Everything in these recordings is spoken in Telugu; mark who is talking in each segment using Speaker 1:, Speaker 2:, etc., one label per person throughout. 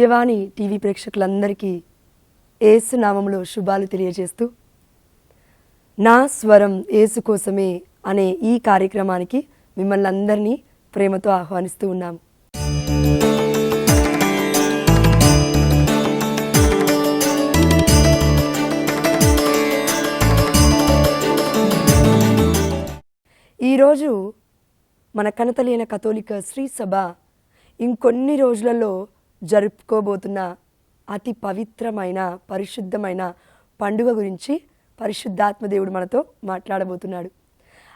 Speaker 1: దివ్యవాణి టీవీ ప్రేక్షకులందరికీ యేసు నామములో శుభాలు తెలియజేస్తూ నా స్వరం యేసు కోసమే అనే ఈ కార్యక్రమానికి మిమ్మల్ని అందరినీ ప్రేమతో ఆహ్వానిస్తూ ఉన్నాము. ఈరోజు మన కనతలైన కథోలిక శ్రీ సభ ఇంకొన్ని రోజులలో జరుపుకోబోతున్న అతి పవిత్రమైన పరిశుద్ధమైన పండుగ గురించి పరిశుద్ధాత్మదేవుడు మనతో మాట్లాడబోతున్నాడు.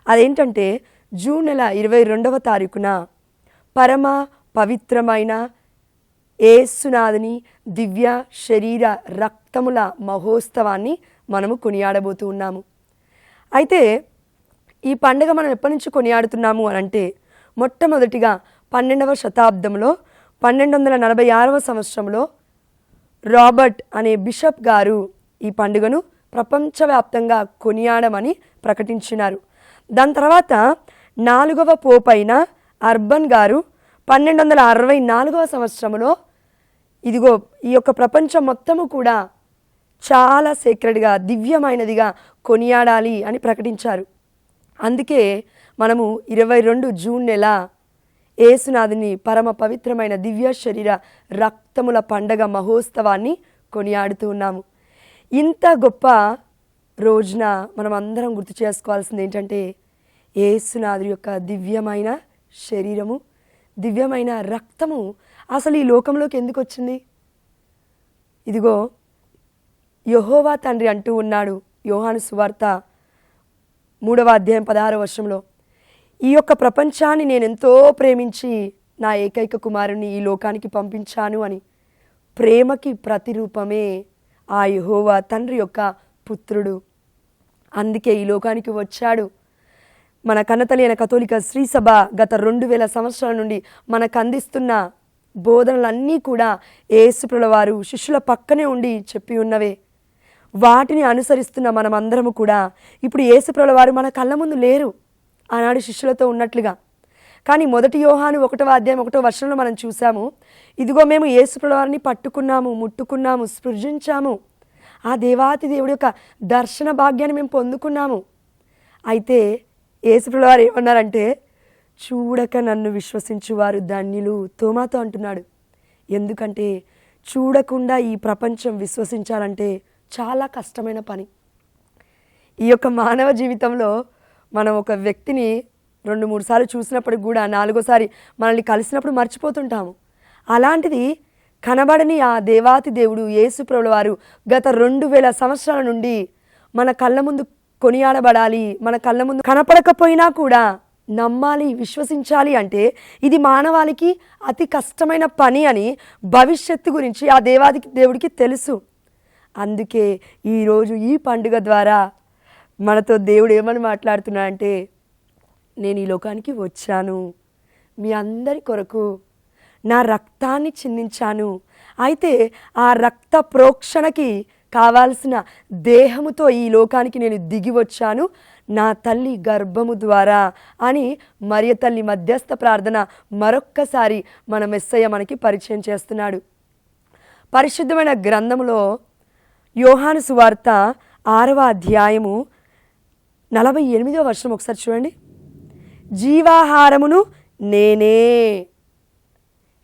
Speaker 1: అదేంటంటే జూన్ నెల 22వ తారీఖున పరమ పవిత్రమైన యేసునాథుని దివ్య శరీర రక్తముల మహోత్సవాన్ని మనము కొనియాడబోతూ ఉన్నాము. అయితే ఈ పండుగ మనం ఎప్పటి నుంచి కొనియాడుతున్నాము అని అంటే మొట్టమొదటిగా 12వ శతాబ్దంలో 1246వ సంవత్సరంలో రాబర్ట్ అనే బిషప్ గారు ఈ పండుగను ప్రపంచవ్యాప్తంగా కొనియాడమని ప్రకటించినారు. దాని తర్వాత 4వ పోప్ అయిన అర్బన్ గారు 1264వ సంవత్సరంలో ఇదిగో ఈ యొక్క ప్రపంచం మొత్తము కూడా చాలా సేక్రెడ్గా దివ్యమైనదిగా కొనియాడాలి అని ప్రకటించారు. అందుకే మనము 22 జూన్ నెల యేసునాథుని పరమ పవిత్రమైన దివ్య శరీర రక్తముల పండగ మహోత్సవాన్ని కొనియాడుతూ ఉన్నాము. ఇంత గొప్ప రోజున మనం అందరం గుర్తు చేసుకోవాల్సింది ఏంటంటే యేసునాథుని యొక్క దివ్యమైన శరీరము, దివ్యమైన రక్తము అసలు ఈ లోకంలోకి ఎందుకు వచ్చింది? ఇదిగో యెహోవా తండ్రి అంటూ ఉన్నాడు యోహాను సువార్త 3వ అధ్యాయం 16వ వచనంలో, ఈ యొక్క ప్రపంచాన్ని నేను ఎంతో ప్రేమించి నా ఏకైక కుమారుని ఈ లోకానికి పంపించాను అని. ప్రేమకి ప్రతిరూపమే ఆ యెహోవా తండ్రి యొక్క పుత్రుడు. అందుకే ఈ లోకానికి వచ్చాడు. మన కన్నతలైన కథోలిక శ్రీ సభ గత 2000 సంవత్సరాల నుండి మనకు అందిస్తున్న బోధనలన్నీ కూడా యేసుప్రభుల వారు శిష్యుల పక్కనే ఉండి చెప్పి ఉన్నవే. వాటిని అనుసరిస్తున్న మనమందరము కూడా ఇప్పుడు యేసుప్రభుల వారు మన కళ్ళ ముందు లేరు, ఆనాడు శిష్యులతో ఉన్నట్లుగా. కానీ మొదటి యోహాను 1వ అధ్యాయం 1వ వచనంలో మనం చూసాము, ఇదిగో మేము యేసుప్రభుల వారిని పట్టుకున్నాము, ముట్టుకున్నాము, స్పృశించాము, ఆ దేవాతి దేవుడి యొక్క దర్శన భాగ్యాన్ని మేము పొందుకున్నాము. అయితే యేసుప్రభుల వారు ఏమన్నారంటే, చూడక నన్ను విశ్వసించువారు ధన్యులు తోమాతో అంటున్నాడు. ఎందుకంటే చూడకుండా ఈ ప్రపంచం విశ్వసించాలంటే చాలా కష్టమైన పని. ఈ యొక్క మానవ జీవితంలో మనం ఒక వ్యక్తిని 2-3 సార్లు చూసినప్పుడు కూడా 4వసారి మనల్ని కలిసినప్పుడు మర్చిపోతుంటాము. అలాంటిది కనబడని ఆ దేవాతి దేవుడు యేసుప్రభుల వారు గత 2000 సంవత్సరాల నుండి మన కళ్ళ ముందు కొనియాడబడాలి, మన కళ్ళ ముందు కనపడకపోయినా కూడా నమ్మాలి, విశ్వసించాలి అంటే ఇది మానవాళికి అతి కష్టమైన పని అని భవిష్యత్తు గురించి ఆ దేవాది దేవుడికి తెలుసు. అందుకే ఈరోజు ఈ పండుగ ద్వారా మనతో దేవుడు ఏమని మాట్లాడుతున్నాడంటే, నేను ఈ లోకానికి వచ్చాను, మీ అందరి కొరకు నా రక్తాన్ని చిందించాను. అయితే ఆ రక్త ప్రోక్షణకి కావాల్సిన దేహముతో ఈ లోకానికి నేను దిగి వచ్చాను నా తల్లి గర్భము ద్వారా అని మరియ తల్లి మధ్యస్థ ప్రార్థన మరొక్కసారి మన మెస్సయ్య మనకి పరిచయం చేస్తున్నాడు. పరిశుద్ధమైన గ్రంథములో యోహాను సువార్త 6వ అధ్యాయము 48వ వచనం ఒకసారి చూడండి. జీవాహారమును నేనే,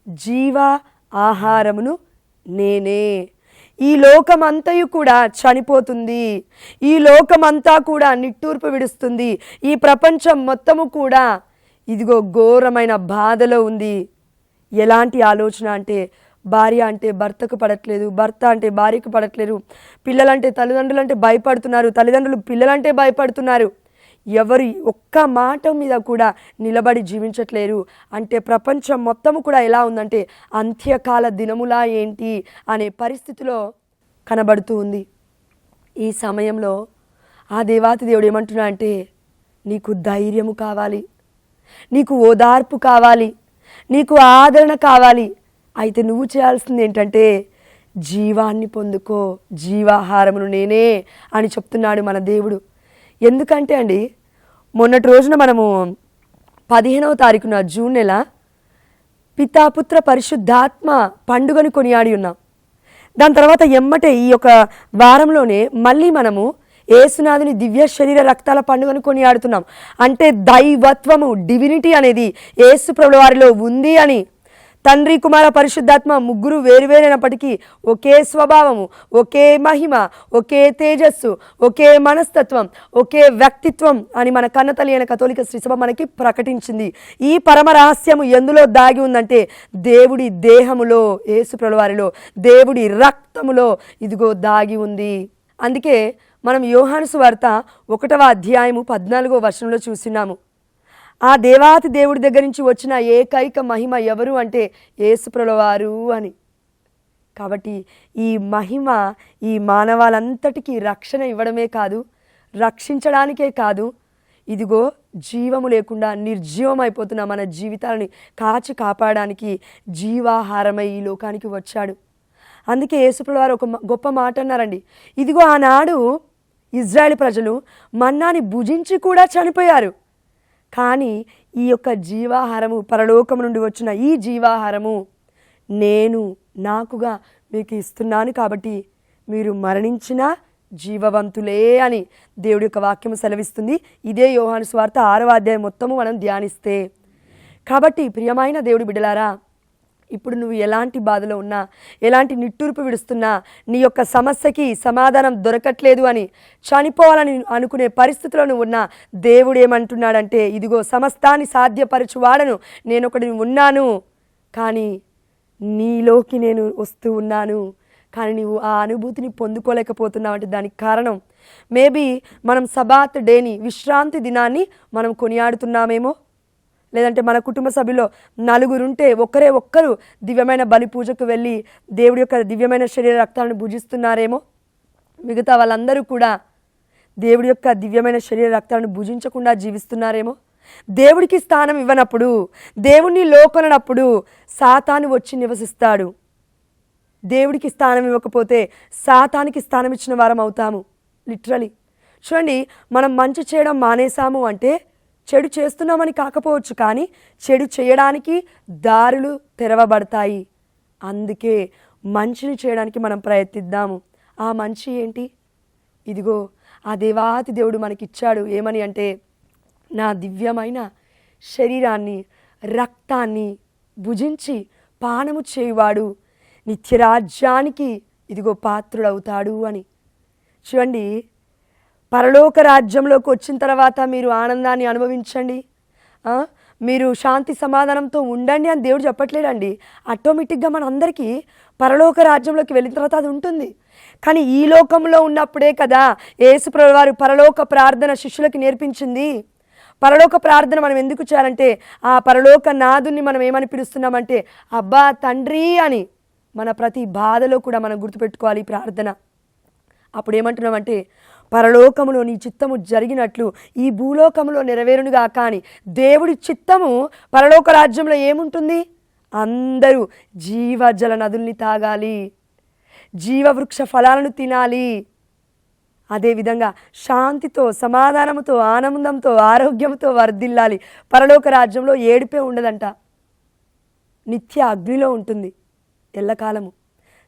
Speaker 1: జీవ ఆహారమును నేనే. ఈ లోకమంతయు కూడా చనిపోతుంది, ఈ లోకమంతా కూడా నిట్టూర్పు విడుస్తుంది, ఈ ప్రపంచం మొత్తము కూడా ఇదిగో ఘోరమైన బాధలో ఉంది. ఎలాంటి ఆలోచన అంటే, భార్య అంటే భర్తకు పడట్లేదు, భర్త అంటే భార్యకు పడట్లేదు, పిల్లలంటే తల్లిదండ్రులంటే భయపడుతున్నారు, తల్లిదండ్రులు పిల్లలంటే భయపడుతున్నారు, ఎవరి ఒక్క మాట మీద కూడా నిలబడి జీవించట్లేరు. అంటే ప్రపంచం మొత్తము కూడా ఎలా ఉందంటే అంత్యకాల దినములా ఏంటి అనే పరిస్థితిలో కనబడుతూ ఉంది. ఈ సమయంలో ఆ దేవాతి దేవుడు ఏమంటున్నా అంటే, నీకు ధైర్యము కావాలి, నీకు ఓదార్పు కావాలి, నీకు ఆదరణ కావాలి. అయితే నువ్వు చేయాల్సింది ఏంటంటే జీవాన్ని పొందుకో, జీవాహారమును నేనే అని చెప్తున్నాడు మన దేవుడు. ఎందుకంటే అండి, మొన్నటి రోజున మనము 15వ తారీఖున జూన్ నెల పితాపుత్ర పరిశుద్ధాత్మ పండుగను కొనియాడి ఉన్నాం. దాని తర్వాత ఎమ్మటే ఈ యొక్క వారంలోనే మళ్ళీ మనము యేసునాథుని దివ్య శరీర రక్తాల పండుగను కొనియాడుతున్నాం. అంటే దైవత్వము, డివినిటీ అనేది యేసు ప్రభుల వారిలో ఉంది అని. తండ్రి కుమార పరిశుద్ధాత్మ ముగ్గురు వేరువేరైనప్పటికీ ఒకే స్వభావము, ఒకే మహిమ, ఒకే తేజస్సు, ఒకే మనస్తత్వం, ఒకే వ్యక్తిత్వం అని మన కన్నతల్లి అయిన కథోలిక శ్రీసభ మనకి ప్రకటించింది. ఈ పరమ రహస్యము ఎందులో దాగి ఉందంటే దేవుడి దేహములో, యేసు ప్రభుల వారిలో, దేవుడి రక్తములో ఇదిగో దాగి ఉంది. అందుకే మనం యోహాను సువార్త 1వ అధ్యాయము 14వ వచనంలో చూస్తున్నాము. ఆ దేవాతి దేవుడి దగ్గర నుంచి వచ్చిన ఏకైక మహిమ ఎవరు అంటే యేసు ప్రభుల వారు అని. కాబట్టి ఈ మహిమ ఈ మానవాళంతటికీ రక్షణ ఇవ్వడమే కాదు, రక్షించడానికే కాదు, ఇదిగో జీవము లేకుండా నిర్జీవం అయిపోతున్న మన జీవితాలని కాచి కాపాడడానికి జీవాహారమై ఈ లోకానికి వచ్చాడు. అందుకే యేసు ప్రభుల వారు ఒక గొప్ప మాట అన్నారండి. ఇదిగో ఆనాడు ఇజ్రాయేల్ ప్రజలు మన్నాని భుజించి కూడా చనిపోయారు. కానీ ఈ యొక్క జీవాహారము, పరలోకం నుండి వచ్చిన ఈ జీవాహారము నేను నాకుగా మీకు ఇస్తున్నాను, కాబట్టి మీరు మరణించిన జీవవంతులే అని దేవుడి యొక్క వాక్యము సెలవిస్తుంది. ఇదే యోహాను సువార్త 6వ అధ్యాయం మొత్తము మనం ధ్యానిస్తే. కాబట్టి ప్రియమైన దేవుడి బిడ్డలారా, ఇప్పుడు నువ్వు ఎలాంటి బాధలో ఉన్నా, ఎలాంటి నిట్టూర్పు విడుస్తున్నా, నీ యొక్క సమస్యకి సమాధానం దొరకట్లేదు అని చనిపోవాలని అనుకునే పరిస్థితిలో నువ్వు ఉన్నా, దేవుడు ఏమంటున్నాడంటే ఇదిగో సమస్తాన్ని సాధ్యపరచువాడను నేను ఒకడిని ఉన్నాను, కానీ నీలోకి నేను వస్తూ ఉన్నాను, కానీ నువ్వు ఆ అనుభూతిని పొందుకోలేకపోతున్నావు. అంటే దానికి కారణం మేబీ మనం సబాత్ డేని, విశ్రాంతి దినాన్ని మనం కొనియాడుతున్నామేమో, లేదంటే మన కుటుంబ సభ్యులో నలుగురుంటే ఒక్కరు దివ్యమైన బలి పూజకు వెళ్ళి దేవుడి యొక్క దివ్యమైన శరీర రక్తాలను భుజిస్తున్నారేమో, మిగతా వాళ్ళందరూ కూడా దేవుడి యొక్క దివ్యమైన శరీర రక్తాలను భుజించకుండా జీవిస్తున్నారేమో. దేవుడికి స్థానం ఇవ్వనప్పుడు, దేవుణ్ణి లోకొనప్పుడు సాతాను వచ్చి నివసిస్తాడు. దేవుడికి స్థానం ఇవ్వకపోతే సాతానికి స్థానం ఇచ్చిన వారం అవుతాము. లిటరలీ చూడండి, మనం మంచి చేయడం మానేసాము అంటే చెడు చేస్తున్నామని కాకపోవచ్చు, కానీ చెడు చేయడానికి దారులు తెరవబడతాయి. అందుకే మంచిని చేయడానికి మనం ప్రయత్నిద్దాము. ఆ మంచి ఏంటి? ఇదిగో ఆ దేవాతి దేవుడు మనకిచ్చాడు. ఏమని అంటే నా దివ్యమైన శరీరాన్ని రక్తాన్ని భుజించి పానము చేయువాడు నిత్యరాజ్యానికి ఇదిగో పాత్రుడవుతాడు అని. చూడండి, పరలోక రాజ్యంలోకి వచ్చిన తర్వాత మీరు ఆనందాన్ని అనుభవించండి, మీరు శాంతి సమాధానంతో ఉండండి అని దేవుడు చెప్పట్లేడండి. ఆటోమేటిక్గా మన అందరికీ పరలోక రాజ్యంలోకి వెళ్ళిన తర్వాత అది ఉంటుంది. కానీ ఈ లోకంలో ఉన్నప్పుడే కదా యేసు ప్రభువు వారు పరలోక ప్రార్థన శిష్యులకి నేర్పించింది. పరలోక ప్రార్థన మనం ఎందుకు చేయాలంటే ఆ పరలోక నాదుని మనం ఏమని పిలుస్తున్నామంటే అబ్బా తండ్రి అని. మన ప్రతి బాధలో కూడా మనం గుర్తుపెట్టుకోవాలి ప్రార్థన. అప్పుడు ఏమంటున్నామంటే పరలోకములో నీ చిత్తము జరిగినట్లు ఈ భూలోకములో నెరవేరునుగా. కానీ దేవుడి చిత్తము పరలోక రాజ్యంలో ఏముంటుంది? అందరూ జీవజల నదుల్ని తాగాలి, జీవవృక్ష ఫలాలను తినాలి, అదేవిధంగా శాంతితో సమాధానంతో ఆనందంతో ఆరోగ్యంతో వర్ధిల్లాలి. పరలోక రాజ్యంలో ఏడిపే ఉండదంట, నిత్య అగ్నిలో ఉంటుంది ఎల్లకాలము.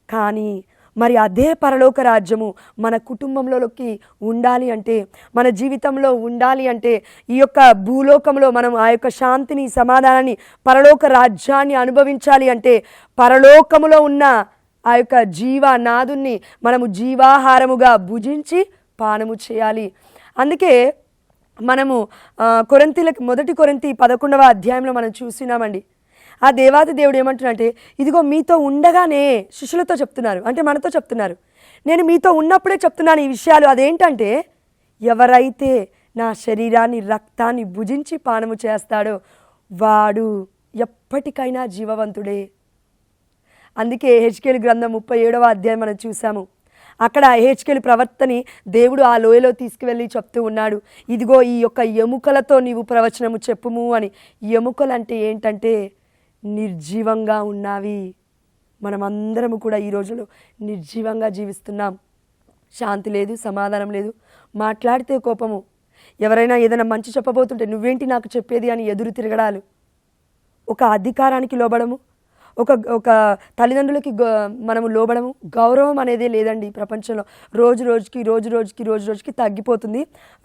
Speaker 1: కానీ మరి అదే పరలోక రాజ్యము మన కుటుంబంలోకి ఉండాలి అంటే, మన జీవితంలో ఉండాలి అంటే, ఈ యొక్క భూలోకంలో మనం ఆ యొక్క శాంతిని సమాధానాన్ని పరలోక రాజ్యాన్ని అనుభవించాలి అంటే పరలోకములో ఉన్న ఆ యొక్క జీవనాదుని మనము జీవాహారముగా భుజించి పానము చేయాలి. అందుకే మనము మొదటి కొరింథీ 11వ అధ్యాయంలో మనం చూసినామండి. ఆ దేవాది దేవుడు ఏమంటున్నాడంటే ఇదిగో మీతో ఉండగానే శిష్యులతో చెప్తున్నారు, అంటే మనతో చెప్తున్నారు, నేను మీతో ఉన్నప్పుడే చెప్తున్నాను ఈ విషయాలు. అదేంటంటే ఎవరైతే నా శరీరాన్ని రక్తాన్ని భుజించి పానము చేస్తాడో వాడు ఎప్పటికైనా జీవవంతుడే. అందుకే హెచ్కేలు గ్రంథం 37వ అధ్యాయం మనం చూసాము. అక్కడ హెచ్కేలు ప్రవర్తని దేవుడు ఆ లోయలో తీసుకువెళ్ళి చెప్తూ ఉన్నాడు, ఇదిగో ఈ యొక్క ఎముకలతో నీవు ప్రవచనము చెప్పుము అని. ఎముకలు అంటే ఏంటంటే నిర్జీవంగా ఉన్నవి. మనమందరము కూడా ఈ రోజులో నిర్జీవంగా జీవిస్తున్నాం. శాంతి లేదు, సమాధానం లేదు, మాట్లాడితే కోపము, ఎవరైనా ఏదైనా మంచి చెప్పబోతుంటే నువ్వేంటి నాకు చెప్పేది అని ఎదురు తిరగడాలు, ఒక అధికారానికి లోబడము, ఒక ఒక తల్లిదండ్రులకి మనము లోబడము, గౌరవం అనేదే లేదండి ఈ ప్రపంచంలో. రోజు రోజుకి తగ్గిపోతుంది.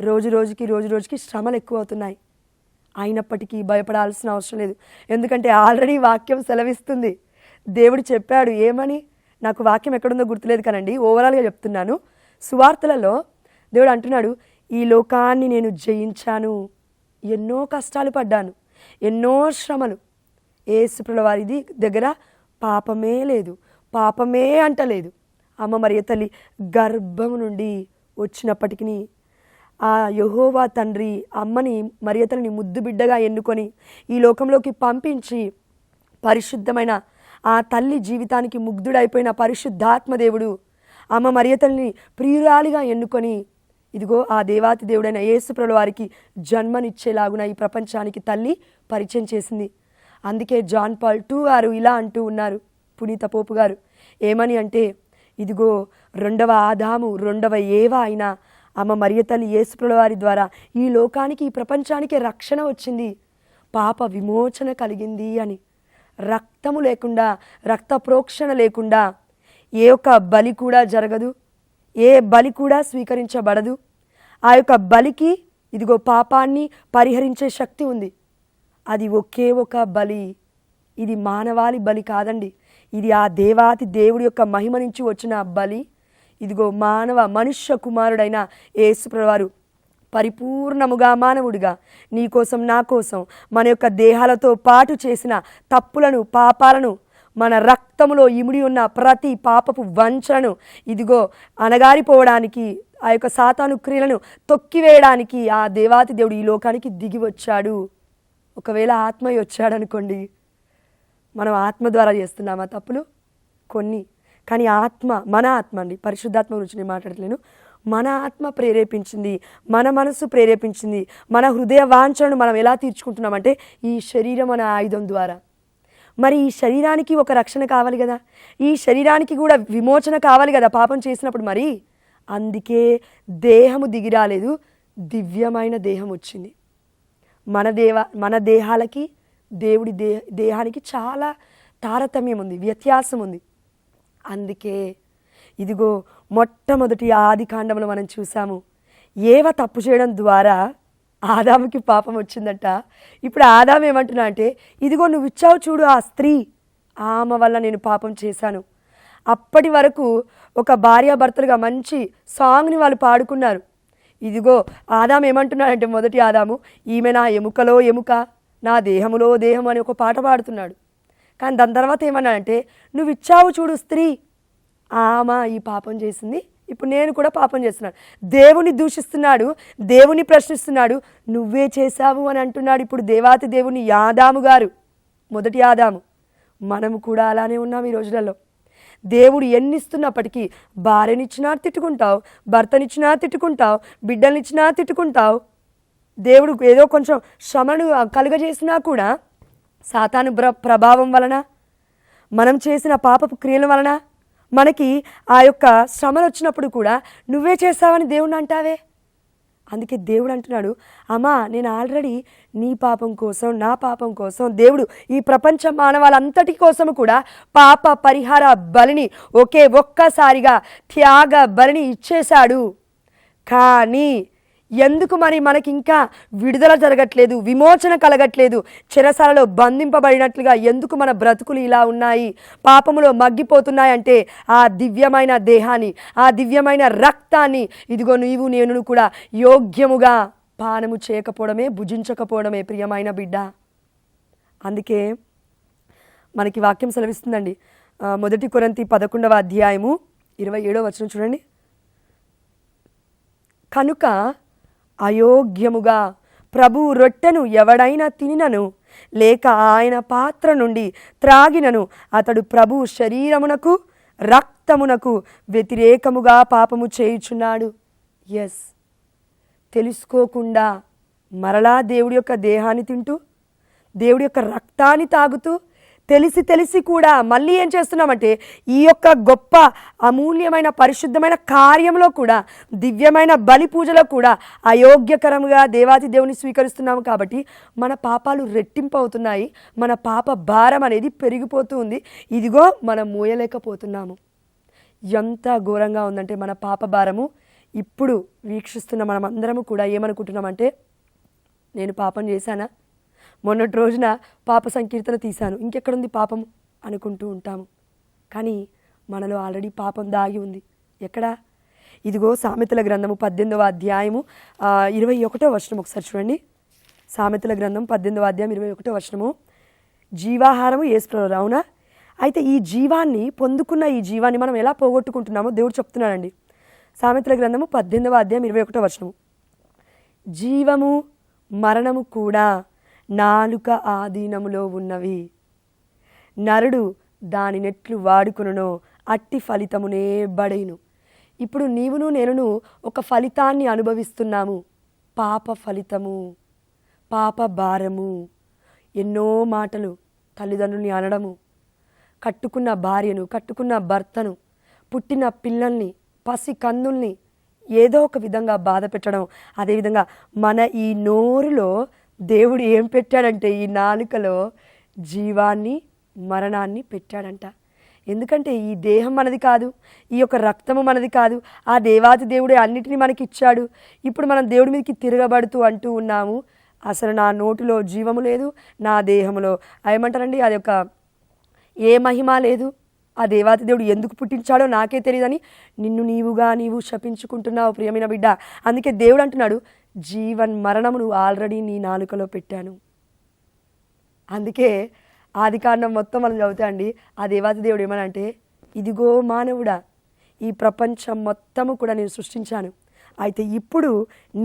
Speaker 1: రోజు రోజుకి శ్రమలు ఎక్కువ అవుతున్నాయి. అయినప్పటికీ భయపడాల్సిన అవసరం లేదు. ఎందుకంటే ఆల్రెడీ వాక్యం సెలవిస్తుంది. దేవుడు చెప్పాడు ఏమని, నాకు వాక్యం ఎక్కడుందో గుర్తులేదు కానండి, ఓవరాల్గా చెప్తున్నాను. సువార్తలలో దేవుడు అంటున్నాడు, ఈ లోకాన్ని నేను జయించాను, ఎన్నో కష్టాలు పడ్డాను, ఎన్నో శ్రమలు. యేసుప్రభుల వారి దగ్గర పాపమే లేదు, పాపమే అంటలేదు. అమ్మ మరియ తల్లి గర్భం నుండి వచ్చినప్పటికీ ఆ యెహోవా తండ్రి అమ్మని మరియ తల్లిని ముద్దు బిడ్డగా ఎన్నుకొని ఈ లోకంలోకి పంపించి పరిశుద్ధమైన ఆ తల్లి జీవితానికి ముగ్ధుడైపోయిన పరిశుద్ధాత్మ దేవుడు అమ్మ మరియ తల్లిని ప్రియురాలిగా ఎన్నుకొని ఇదిగో ఆ దేవాతి దేవుడైన యేసుప్రభుల వారికి జన్మనిచ్చేలాగున ఈ ప్రపంచానికి తల్లి పరిచయం చేసింది. అందుకే జాన్ పాల్ II గారు ఇలా అంటూ ఉన్నారు, పునీత పోపు గారు ఏమని అంటే, ఇదిగో రెండవ ఆదాము రెండవ ఏవ అయిన అమ్మ మరియ తల్లి యేసుప్రభుల వారి ద్వారా ఈ లోకానికి ఈ ప్రపంచానికి రక్షణ వచ్చింది, పాప విమోచన కలిగింది అని. రక్తము లేకుండా, రక్త ప్రోక్షణ లేకుండా ఏ ఒక్క బలి కూడా జరగదు, ఏ బలి కూడా స్వీకరించబడదు. ఆ యొక్క బలికి ఇదిగో పాపాన్ని పరిహరించే శక్తి ఉంది. అది ఒకే ఒక బలి. ఇది మానవాళి బలి కాదండి, ఇది ఆ దేవాతి దేవుడి యొక్క మహిమ నుంచి వచ్చిన బలి. ఇదిగో మనుష్య కుమారుడైన యేసుప్రభుల వారు పరిపూర్ణముగా మానవుడిగా నీ కోసం నా కోసం మన యొక్క దేహాలతో పాటు చేసిన తప్పులను పాపాలను, మన రక్తములో ఇమిడి ఉన్న ప్రతి పాపపు వంచనను ఇదిగో అణగారిపోవడానికి, ఆ యొక్క సాతాను క్రియలను తొక్కివేయడానికి ఆ దేవాతి దేవుడు ఈ లోకానికి దిగి వచ్చాడు. ఒకవేళ ఆత్మయ్య వచ్చాడనుకోండి, మనం ఆత్మ ద్వారా చేస్తున్నామా తప్పులు కొన్ని, కానీ ఆత్మ, మన ఆత్మ అండి, పరిశుద్ధాత్మ గురించి నేను మాట్లాడలేను, మన ఆత్మ ప్రేరేపించింది, మన మనసు ప్రేరేపించింది, మన హృదయ వాంఛలను మనం ఎలా తీర్చుకుంటున్నామంటే ఈ శరీరం అనే ఆయుధం ద్వారా. మరి ఈ శరీరానికి ఒక రక్షణ కావాలి కదా, ఈ శరీరానికి కూడా విమోచన కావాలి కదా పాపం చేసినప్పుడు. మరి అందుకే దేహము దిగిరాలేదు, దివ్యమైన దేహం వచ్చింది. మన దేహాలకి దేవుడి దేహానికి చాలా తారతమ్యం ఉంది, వ్యత్యాసం ఉంది. అందుకే ఇదిగో మొట్టమొదటి ఆది కాండంలో మనం చూసాము, ఏవ తప్పు చేయడం ద్వారా ఆదాముకి పాపం వచ్చిందట. ఇప్పుడు ఆదాము ఏమంటున్నా అంటే, ఇదిగో నువ్వు ఇచ్చావు చూడు ఆ స్త్రీ, ఆమె వల్ల నేను పాపం చేశాను. అప్పటి వరకు ఒక భార్యాభర్తలుగా మంచి సాంగ్ని వాళ్ళు పాడుకున్నారు. ఇదిగో ఆదాము ఏమంటున్నాడంటే, మొదటి ఆదాము, ఈమె నా ఎముకలో ఎముక, నా దేహములో దేహం అని ఒక పాట పాడుతున్నాడు. కానీ దాని తర్వాత ఏమన్నాడంటే, నువ్వు ఇచ్చావు చూడు స్త్రీ, ఆమె ఈ పాపం చేసింది, ఇప్పుడు నేను కూడా పాపం చేస్తున్నాను. దేవుని దూషిస్తున్నాడు, దేవుని ప్రశ్నిస్తున్నాడు, నువ్వే చేశావు అని అంటున్నాడు. ఇప్పుడు దేవాతి దేవుని ఆదాము గారు, మొదటి ఆదాము. మనము కూడా అలానే ఉన్నాం ఈ రోజులలో. దేవుడు ఎన్నిస్తున్నప్పటికీ భార్యనిచ్చినా తిట్టుకుంటావు, భర్తనిచ్చినా తిట్టుకుంటావు, బిడ్డలనిచ్చినా తిట్టుకుంటావు. దేవుడు ఏదో కొంచెం శ్రమను కలుగజేసినా కూడా సాతాను ప్రభావం వలన, మనం చేసిన పాపపు క్రియల వలన మనకి ఆ యొక్క శ్రమలు వచ్చినప్పుడు కూడా నువ్వే చేస్తావని దేవుడిని అంటావే. అందుకే దేవుడు అంటున్నాడు, అమ్మా నేను ఆల్రెడీ నీ పాపం కోసం, నా పాపం కోసం దేవుడు ఈ ప్రపంచ మానవాళ్ళంతటి కోసము కూడా పాప పరిహార బలిని ఒక్కసారిగా త్యాగ బలిని ఇచ్చేశాడు. కానీ ఎందుకు మరి మనకి ఇంకా విడుదల జరగట్లేదు, విమోచన కలగట్లేదు, చెరసాలలో బంధింపబడినట్లుగా ఎందుకు మన బ్రతుకులు ఇలా ఉన్నాయి, పాపములో మగ్గిపోతున్నాయంటే ఆ దివ్యమైన దేహాన్ని, ఆ దివ్యమైన రక్తాన్ని ఇదిగో నీవు నేను కూడా యోగ్యముగా పానము చేయకపోవడమే, భుజించకపోవడమే ప్రియమైన బిడ్డ. అందుకే మనకి వాక్యం సెలవిస్తుందండి, 1 కొరింథీ 11వ అధ్యాయము 27వ వచనం చూడండి. కనుక అయోగ్యముగా ప్రభు రొట్టెను ఎవడైనా తినినను లేక ఆయన పాత్ర నుండి త్రాగినను అతడు ప్రభు శరీరమునకు రక్తమునకు వ్యతిరేకముగా పాపము చేయుచున్నాడు. ఎస్, తెలుసుకోకుండా మరలా దేవుడి యొక్క దేహాన్ని తింటూ, దేవుడి యొక్క రక్తాన్ని తాగుతూ, తెలిసి తెలిసి కూడా మళ్ళీ ఏం చేస్తున్నామంటే ఈ యొక్క గొప్ప అమూల్యమైన పరిశుద్ధమైన కార్యంలో కూడా, దివ్యమైన బలి పూజలో కూడా అయోగ్యకరంగా దేవాతి దేవుని స్వీకరిస్తున్నాము. కాబట్టి మన పాపాలు రెట్టింపు అవుతున్నాయి, మన పాప భారం అనేది పెరిగిపోతూ ఉంది. ఇదిగో మనం మోయలేకపోతున్నాము. ఎంత ఘోరంగా ఉందంటే మన పాప భారము. ఇప్పుడు వీక్షిస్తున్న మనమందరము కూడా ఏమనుకుంటున్నామంటే, నేను పాపం చేశానా, మొన్నటి రోజున పాప సంకీర్తన తీశాను, ఇంకెక్కడుంది పాపం అనుకుంటూ ఉంటాము. కానీ మనలో ఆల్రెడీ పాపం దాగి ఉంది. ఎక్కడా? ఇదిగో సామెతల గ్రంథము 18వ అధ్యాయము 21వ వచనం ఒకసారి చూడండి. సామెతల గ్రంథం 18వ అధ్యాయం 21వ వచనము. జీవాహారము యేసుప్రభువు. అవునా? అయితే ఈ జీవాన్ని పొందుకున్న ఈ జీవాన్ని మనం ఎలా పోగొట్టుకుంటున్నామో దేవుడు చెప్తున్నాడండి. సామెతల గ్రంథము 18వ అధ్యాయం 21వ వచనము. జీవము మరణము కూడా నాలుక ఆధీనములో ఉన్నవి, నరుడు దాని నెట్లు వాడుకునునో అట్టి ఫలితమునే బడేను. ఇప్పుడు నీవును నేనును ఒక ఫలితాన్ని అనుభవిస్తున్నాము. పాప ఫలితము, పాప భారము. ఎన్నో మాటలు తల్లిదండ్రుల్ని అనడము, కట్టుకున్న భార్యను, కట్టుకున్న భర్తను, పుట్టిన పిల్లల్ని, పసి కందుల్ని ఏదో ఒక విధంగా బాధ పెట్టడం. అదేవిధంగా మన ఈ నోరులో దేవుడు ఏం పెట్టాడంటే, ఈ నాలుకలో జీవాన్ని మరణాన్ని పెట్టాడంట. ఎందుకంటే ఈ దేహం మనది కాదు, ఈ యొక్క రక్తము మనది కాదు, ఆ దేవాతి దేవుడే అన్నిటినీ మనకి ఇచ్చాడు. ఇప్పుడు మనం దేవుడి మీదకి తిరగబడుతూ అంటూ ఉన్నాము, అసలు నా నోటిలో జీవము లేదు, నా దేహంలో ఏమంటారండి, అది ఒక ఏ మహిమ లేదు, ఆ దేవాతి దేవుడు ఎందుకు పుట్టించాడో నాకే తెలియదని నిన్ను నీవు శపించుకుంటున్నావు ప్రియమైన బిడ్డ. అందుకే దేవుడు అంటున్నాడు, జీవన్ మరణమును ఆల్రెడీ నీ నాలుకలో పెట్టాను. అందుకే ఆదికాండం మొత్తం మనం చదివితే అండి, ఆ దేవాతి దేవుడు ఏమనంటే, ఇదిగో మానవుడా, ఈ ప్రపంచం మొత్తము కూడా నేను సృష్టించాను, అయితే ఇప్పుడు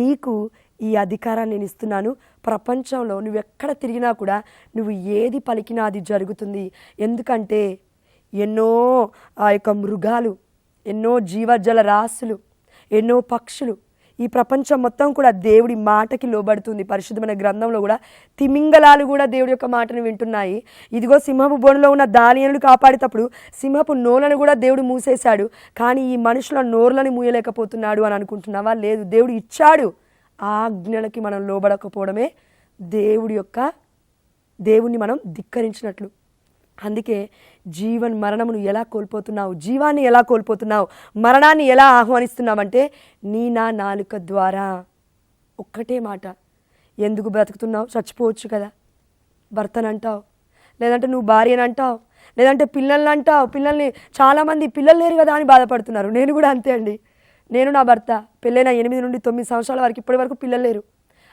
Speaker 1: నీకు ఈ అధికారాన్ని నేను ఇస్తున్నాను. ప్రపంచంలో నువ్వెక్కడ తిరిగినా కూడా నువ్వు ఏది పలికినా అది జరుగుతుంది. ఎందుకంటే ఎన్నో ఆ యొక్క మృగాలు, ఎన్నో జీవజల రాశులు, ఎన్నో పక్షులు, ఈ ప్రపంచం మొత్తం కూడా దేవుడి మాటకి లోబడుతుంది. పరిశుద్ధమైన గ్రంథంలో కూడా తిమింగలాలు కూడా దేవుడి యొక్క మాటను వింటున్నాయి. ఇదిగో సింహపు బోనులో ఉన్న దానియేలును కాపాడేటప్పుడు సింహపు నోలను కూడా దేవుడు మూసేశాడు. కానీ ఈ మనుషుల నోర్లని మూయలేకపోతున్నాడు అని అనుకుంటున్నావా? లేదు, దేవుడు ఇచ్చాడు. ఆజ్ఞలకి మనం లోబడకపోవడమే దేవుణ్ణి మనం ధిక్కరించినట్లు. అందుకే జీవన్ మరణమును ఎలా కోల్పోతున్నావు, జీవాన్ని ఎలా కోల్పోతున్నావు, మరణాన్ని ఎలా ఆహ్వానిస్తున్నామంటే నా నాలుక ద్వారా. ఒక్కటే మాట, ఎందుకు బ్రతుకుతున్నావు? చచ్చిపోవచ్చు కదా, భర్తను అంటావు, లేదంటే నువ్వు భార్యను అంటావు, లేదంటే పిల్లల్ని అంటావు. చాలామంది పిల్లలు లేరు కదా అని బాధపడుతున్నారు. నేను కూడా అంతే అండి. నేను నా భర్త పెళ్ళైన 8 నుండి 9 సంవత్సరాల వరకు ఇప్పటి వరకు పిల్లలు లేరు.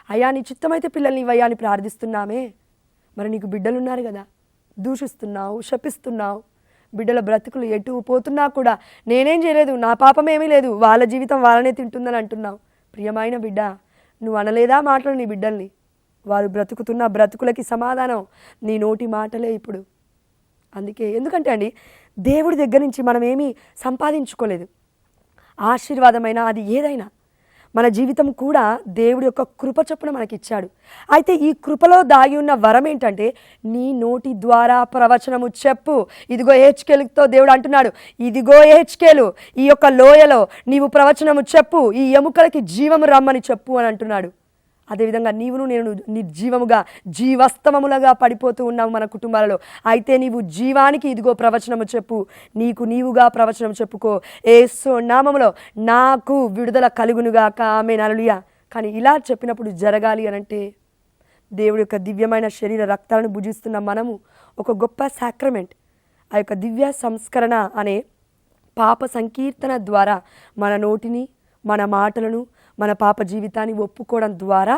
Speaker 1: అయ్యా నీ చిత్తమైతే పిల్లల్ని ఇవ్వయ్యా అని ప్రార్థిస్తున్నామే. మరి నీకు బిడ్డలున్నారు కదా, దూషిస్తున్నావు, శపిస్తున్నావు. బిడ్డల బ్రతుకులు ఎటు పోతున్నా కూడా నేనేం చేయలేదు, నా పాపమేమీ లేదు, వాళ్ళ జీవితం వాళ్ళనే తింటుందని అంటున్నావు. ప్రియమైన బిడ్డ, నువ్వు అనలేదా మాటలు నీ బిడ్డల్ని? వారు బ్రతుకుతున్న బ్రతుకులకి సమాధానం నీ నోటి మాటలే ఇప్పుడు. అందుకే ఎందుకంటే అండి, దేవుడి దగ్గర నుంచి మనం ఏమీ సంపాదించుకోలేదు. ఆశీర్వాదమైన అది ఏదైనా మన జీవితం కూడా దేవుడి యొక్క కృప చొప్పున మనకిచ్చాడు. అయితే ఈ కృపలో దాగి ఉన్న వరం ఏంటంటే, నీ నోటి ద్వారా ప్రవచనము చెప్పు. ఇదిగో హెచ్కేలుతో దేవుడు అంటున్నాడు, ఇదిగో హెచ్కేలు, ఈ యొక్క లోయలో నీవు ప్రవచనము చెప్పు, ఈ ఎముకలకి జీవము రమ్మని చెప్పు అని అంటున్నాడు. అదేవిధంగా నేను నిర్జీవముగా జీవస్తమములుగా పడిపోతూ ఉన్నాము మన కుటుంబాలలో. అయితే నీవు జీవానికి ఇదిగో ప్రవచనము చెప్పు, నీవుగా ప్రవచనం చెప్పుకో. యేసు నామములో నాకు విడుదల కలుగునుగాక, ఆమేన్, హల్లెలూయా. కానీ ఇలా చెప్పినప్పుడు జరగాలి అనంటే, దేవుడి యొక్క దివ్యమైన శరీర రక్తాలను భుజిస్తున్న మనము ఒక గొప్ప సాక్రమెంట్, ఆ యొక్క దివ్య సంస్కరణ అనే పాప సంకీర్తన ద్వారా మన నోటిని, మన మాటలను, మన పాప జీవితాన్ని ఒప్పుకోవడం ద్వారా,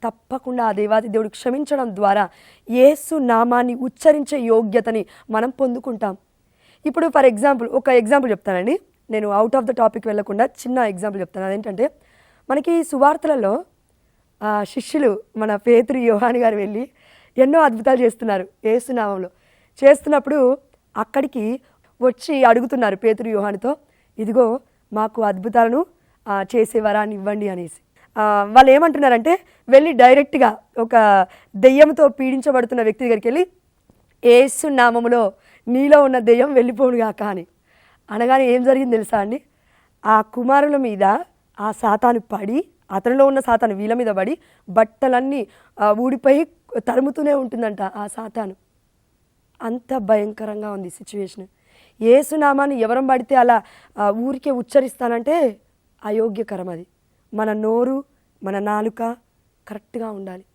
Speaker 1: తప్పకుండా ఆ దేవాది దేవుడు క్షమించడం ద్వారా యేసు నామాన్ని ఉచ్చరించే యోగ్యతని మనం పొందుకుంటాం. ఇప్పుడు ఫర్ ఎగ్జాంపుల్ ఒక ఎగ్జాంపుల్ చెప్తానండి. నేను అవుట్ ఆఫ్ ద టాపిక్ వెళ్ళకుండా చిన్న ఎగ్జాంపుల్ చెప్తాను. అదేంటంటే, మనకి సువార్తలలో శిష్యులు మన పేతురు యోహాను గారు వెళ్ళి ఎన్నో అద్భుతాలు చేస్తున్నారు యేసు నామంలో. చేస్తున్నప్పుడు అక్కడికి వచ్చి అడుగుతున్నారు పేతురు యోహానుతో, ఇదిగో మాకు అద్భుతాలను చేసే వరాన్ని ఇవ్వండి అనేసి. వాళ్ళు ఏమంటున్నారంటే, వెళ్ళి డైరెక్ట్గా ఒక దెయ్యంతో పీడించబడుతున్న వ్యక్తి దగ్గరికి వెళ్ళి, యేసు నామములో నీలో ఉన్న దెయ్యం వెళ్ళిపోనుగాక అని అనగానే ఏం జరిగింది తెలుసా అండి? ఆ కుమారుల మీద ఆ సాతాను పడి, అతనిలో ఉన్న సాతాను వీళ్ళ మీద పడి బట్టలన్నీ ఊడిపోయి తరుముతూనే ఉంటుందంట ఆ సాతాను. అంత భయంకరంగా ఉంది సిచ్యువేషన్. యేసునామాన్ని ఎవరం పడితే అలా ఊరికే ఉచ్చరిస్తానంటే అయోగ్యకరం. అది మన నోరు, మన నాలుక కరెక్ట్గా ఉండాలి.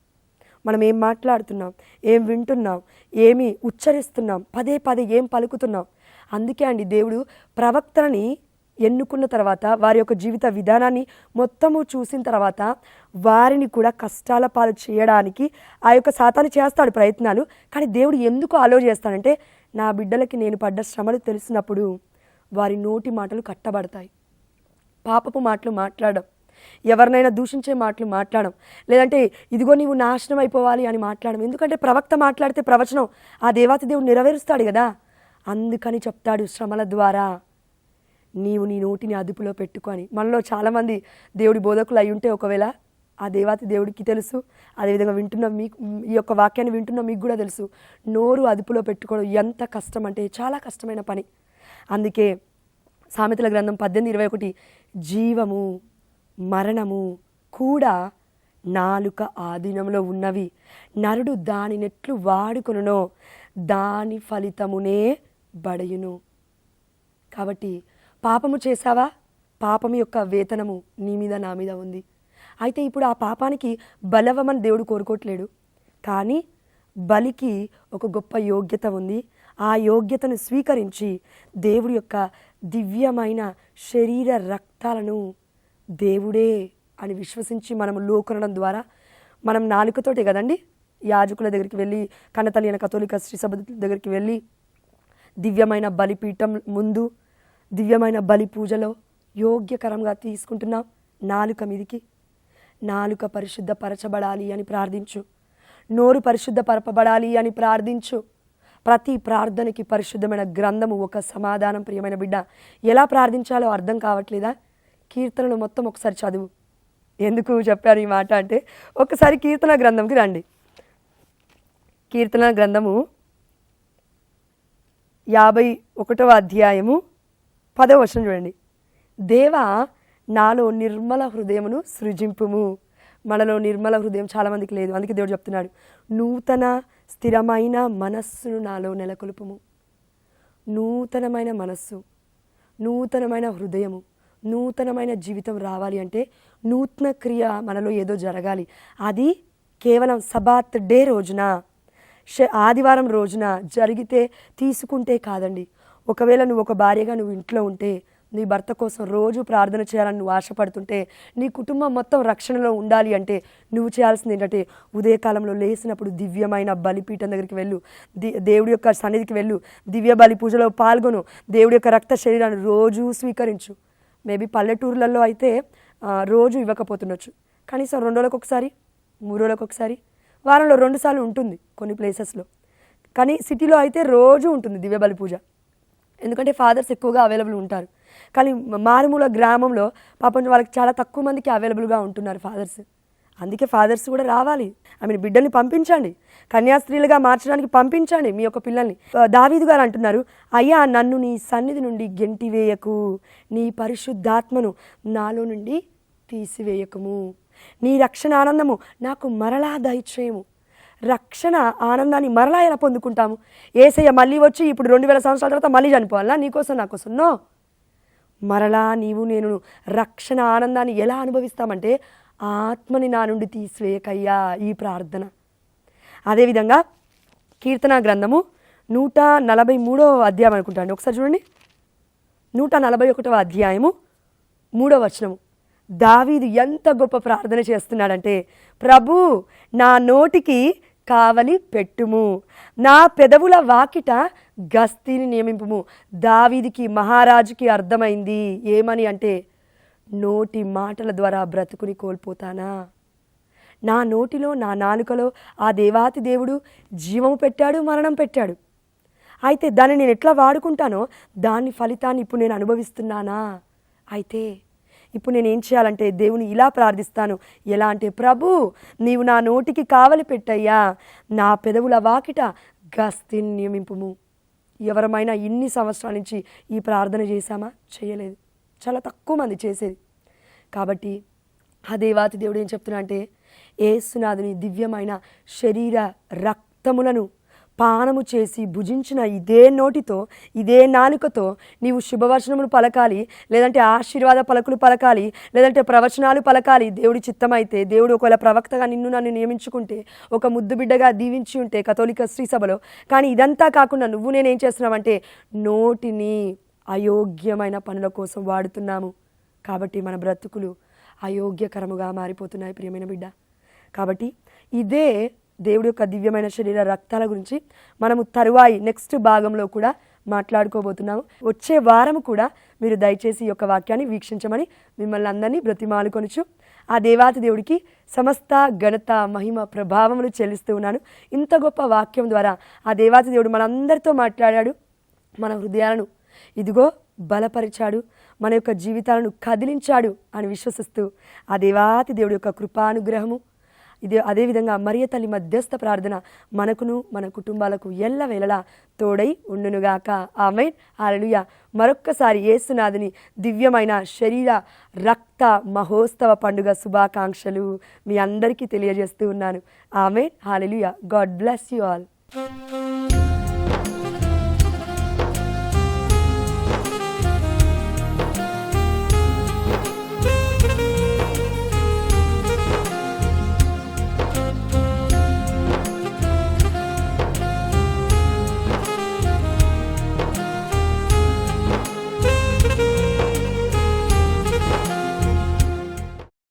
Speaker 1: మనం ఏం మాట్లాడుతున్నాం, ఏం వింటున్నాం, ఏమి ఉచ్చరిస్తున్నాం, పదే పదే ఏం పలుకుతున్నాం. అందుకే అండి దేవుడు ప్రవక్తలని ఎన్నుకున్న తర్వాత వారి యొక్క జీవిత విధానాన్ని మొత్తము చూసిన తర్వాత వారిని కూడా కష్టాల పాలు చేయడానికి ఆ యొక్క సాతాను చేస్తాడు ప్రయత్నాలు. కానీ దేవుడు ఎందుకు అలో చేస్తాడంటే నా బిడ్డలకి నేను పడ్డ శ్రమలు తెలిసినప్పుడు వారి నోటి మాటలు కట్టబడతాయి. పాపపు మాటలు మాట్లాడడం, ఎవరినైనా దూషించే మాటలు మాట్లాడడం, లేదంటే ఇదిగో నీవు నాశనం అయిపోవాలి అని మాట్లాడడం. ఎందుకంటే ప్రవక్త మాట్లాడితే ప్రవచనం ఆ దేవాతి దేవుడు నెరవేరుస్తాడు కదా. అందుకని చెప్తాడు శ్రమల ద్వారా నీవు నీ నోటిని అదుపులో పెట్టుకొని. మనలో చాలామంది దేవుడి బోధకులు అయి ఉంటే ఒకవేళ ఆ దేవాతి దేవుడికి తెలుసు, అదేవిధంగా వింటున్న మీకు ఈ యొక్క వాక్యాన్ని వింటున్న మీకు కూడా తెలుసు. నోరు అదుపులో పెట్టుకోవడం ఎంత కష్టం అంటే చాలా కష్టమైన పని. అందుకే సామెతల గ్రంథం 18:21 జీవము మరణము కూడా నాలుక ఆధీనంలో ఉన్నవి, నరుడు దానినెట్లు వాడుకొనునో దాని ఫలితమునే బడయును. కాబట్టి పాపము చేశావా, పాపము యొక్క వేతనము నీ మీద నా మీద ఉంది. అయితే ఇప్పుడు ఆ పాపానికి బలవమని దేవుడు కోరుకోవట్లేడు, కానీ బలికి ఒక గొప్ప యోగ్యత ఉంది. ఆ యోగ్యతను స్వీకరించి దేవుడి యొక్క దివ్యమైన శరీర రక్తాలను దేవుడే అని విశ్వసించి మనము లోకొనడం ద్వారా మనం నాలుకతోటే కదండి యాజకుల దగ్గరికి వెళ్ళి, కన్నతల్లి అయిన కథోలిక శ్రీ సభ దగ్గరికి వెళ్ళి దివ్యమైన బలిపీఠం ముందు దివ్యమైన బలి పూజలో యోగ్యకరంగా తీసుకుంటున్నాం. నాలుక మీదికి నాలుక పరిశుద్ధపరచబడాలి అని ప్రార్థించు, నోరు పరిశుద్ధపరపబడాలి అని ప్రార్థించు. ప్రతి ప్రార్థనకి పరిశుద్ధమైన గ్రంథము ఒక సమాధానం. ప్రియమైన బిడ్డ, ఎలా ప్రార్థించాలో అర్థం కావట్లేదా? కీర్తనలు మొత్తం ఒకసారి చదువు. ఎందుకు చెప్పాను ఈ మాట అంటే, ఒకసారి కీర్తన గ్రంథంకి రండి. కీర్తన గ్రంథము 51వ అధ్యాయము 10వ వచనం చూడండి. దేవా నాలో నిర్మల హృదయమును సృజింపుము. మనలో నిర్మల హృదయం చాలామందికి లేదు. అందుకే దేవుడు చెప్తున్నాడు, నూతన స్థిరమైన మనస్సును నాలో నెలకొల్పుము. నూతనమైన మనస్సు, నూతనమైన హృదయము, నూతనమైన జీవితం రావాలి అంటే నూతన క్రియ మనలో ఏదో జరగాలి. అది కేవలం సబాత్ డే రోజున, ఆదివారం రోజున జరిగితే తీసుకుంటే కాదండి. ఒకవేళ నువ్వు ఒక భార్యగా నువ్వు ఇంట్లో ఉంటే, నీ భర్త కోసం రోజు ప్రార్థన చేయాలని నువ్వు ఆశపడుతుంటే, నీ కుటుంబం మొత్తం రక్షణలో ఉండాలి అంటే నువ్వు చేయాల్సింది ఏంటంటే ఉదయకాలంలో లేసినప్పుడు దివ్యమైన బలిపీఠం దగ్గరికి వెళ్ళు, దేవుడి యొక్క సన్నిధికి వెళ్ళు, దివ్య బలి పూజలో పాల్గొను, దేవుడి యొక్క రక్త శరీరాన్ని రోజు స్వీకరించు. మేబీ పల్లెటూర్లలో అయితే రోజు ఇవ్వకపోతుండొచ్చు, కనీసం 2 రోజులకు ఒకసారి, 3 రోజులకు ఒకసారి, వారంలో 2 సార్లు ఉంటుంది కొన్ని ప్లేసెస్లో. కానీ సిటీలో అయితే రోజు ఉంటుంది దివ్య బలి పూజ. ఎందుకంటే ఫాదర్స్ ఎక్కువగా అవైలబుల్ ఉంటారు. కానీ మారుమూల గ్రామంలో పాపం వాళ్ళకి చాలా తక్కువ మందికి అవైలబుల్గా ఉంటున్నారు ఫాదర్స్. అందుకే ఫాదర్స్ కూడా రావాలి. బిడ్డల్ని పంపించండి, కన్యాస్త్రీలుగా మార్చడానికి పంపించండి మీ యొక్క పిల్లల్ని. దావీదు గారు అంటున్నారు, అయ్యా నన్ను నీ సన్నిధి నుండి గెంటివేయకు, నీ పరిశుద్ధాత్మను నాలో నుండి తీసివేయకము, నీ రక్షణ ఆనందము నాకు మరలా దయచేయము. రక్షణ ఆనందాన్ని మరలా ఎలా పొందుకుంటాము? యేసయ్య మళ్ళీ వచ్చి ఇప్పుడు 2000 సంవత్సరాల తర్వాత మళ్ళీ చనిపోవాలా నీకోసం నాకోసం? నో. మరలా నీవు నేను రక్షణ ఆనందాన్ని ఎలా అనుభవిస్తామంటే ఆత్మని నా నుండి తీసివేయకయ్యా. ఈ ప్రార్థన. అదేవిధంగా కీర్తన గ్రంథము 143వ అధ్యాయం అనుకుంటాను, ఒకసారి చూడండి. 141వ అధ్యాయము 3వ వచనము. దావీదు ఎంత గొప్ప ప్రార్థన చేస్తున్నాడంటే, ప్రభు నా నోటికి కావలి పెట్టుము, నా పెదవుల వాకిట గస్తీని నియమింపుము. దావీదుకి మహారాజుకి అర్థమైంది ఏమని అంటే, నోటి మాటల ద్వారా బ్రతుకుని కోల్పోతానా? నా నోటిలో, నా నాలుకలో ఆ దేవాతి దేవుడు జీవము పెట్టాడు, మరణం పెట్టాడు. అయితే దాన్ని నేను ఎట్లా వాడుకుంటానో దాని ఫలితాన్ని ఇప్పుడు నేను అనుభవిస్తున్నానా? అయితే ఇప్పుడు నేను ఏం చేయాలంటే దేవుని ఇలా ప్రార్థిస్తాను. ఎలా అంటే, ప్రభు నీవు నా నోటికి కావలి పెట్టయ్యా, నా పెదవుల వాకిట గస్తీని నియమింపుము. ఎవరమైనా ఇన్ని సంవత్సరాల నుంచి ఈ ప్రార్థన చేశామా? చేయలేదు. చాలా తక్కువ మంది చేసేది. కాబట్టి ఆ దేవాతి దేవుడు ఏం చెప్తున్నా అంటే, యేసునాథుని దివ్యమైన శరీర రక్తములను పానము చేసి భుజించిన ఇదే నోటితో, ఇదే నాలుకతో నీవు శుభవచనములు పలకాలి, లేదంటే ఆశీర్వాద పలుకులు పలకాలి, లేదంటే ప్రవచనాలు పలకాలి. దేవుడి చిత్తమైతే, దేవుడు ఒకవేళ ప్రవక్తగా నన్ను నియమించుకుంటే, ఒక ముద్దు బిడ్డగా దీవించి ఉంటే కథోలిక శ్రీ సభలో. కానీ ఇదంతా కాకుండా నేనేం చేస్తున్నామంటే నోటిని అయోగ్యమైన పనుల కోసం వాడుతున్నాము. కాబట్టి మన బ్రతుకులు అయోగ్యకరముగా మారిపోతున్నాయి ప్రియమైన బిడ్డ. కాబట్టి ఇదే దేవుడి యొక్క దివ్యమైన శరీర రక్తాల గురించి మనము తరువాయి నెక్స్ట్ భాగంలో కూడా మాట్లాడుకోబోతున్నాము. వచ్చే వారం కూడా మీరు దయచేసి ఈ యొక్క వాక్యాన్ని వీక్షించమని మిమ్మల్ని అందరినీ బ్రతిమాలుకొనుచు ఆ దేవాతి దేవుడికి సమస్త ఘనత మహిమ ప్రభావములు చెల్లిస్తూ ఉన్నాను. ఇంత గొప్ప వాక్యం ద్వారా ఆ దేవాతి దేవుడు మనందరితో మాట్లాడాడు. మన హృదయాలను ఇదిగో బలపరిచాడు, మన యొక్క జీవితాలను కదిలించాడు అని విశ్వసిస్తూ ఆ దేవాతి దేవుడి యొక్క కృపానుగ్రహము, అదేవిధంగా మరియ తల్లి మధ్యస్థ ప్రార్థన మనకును మన కుటుంబాలకు ఎల్లవేళలా తోడై ఉండునుగాక. ఆమేన్. హల్లెలూయా. మరొక్కసారి యేసునాథుని దివ్యమైన శరీర రక్త మహోత్సవ పండుగ శుభాకాంక్షలు మీ అందరికీ తెలియజేస్తూ ఉన్నాను. Amen. Hallelujah. God bless you all.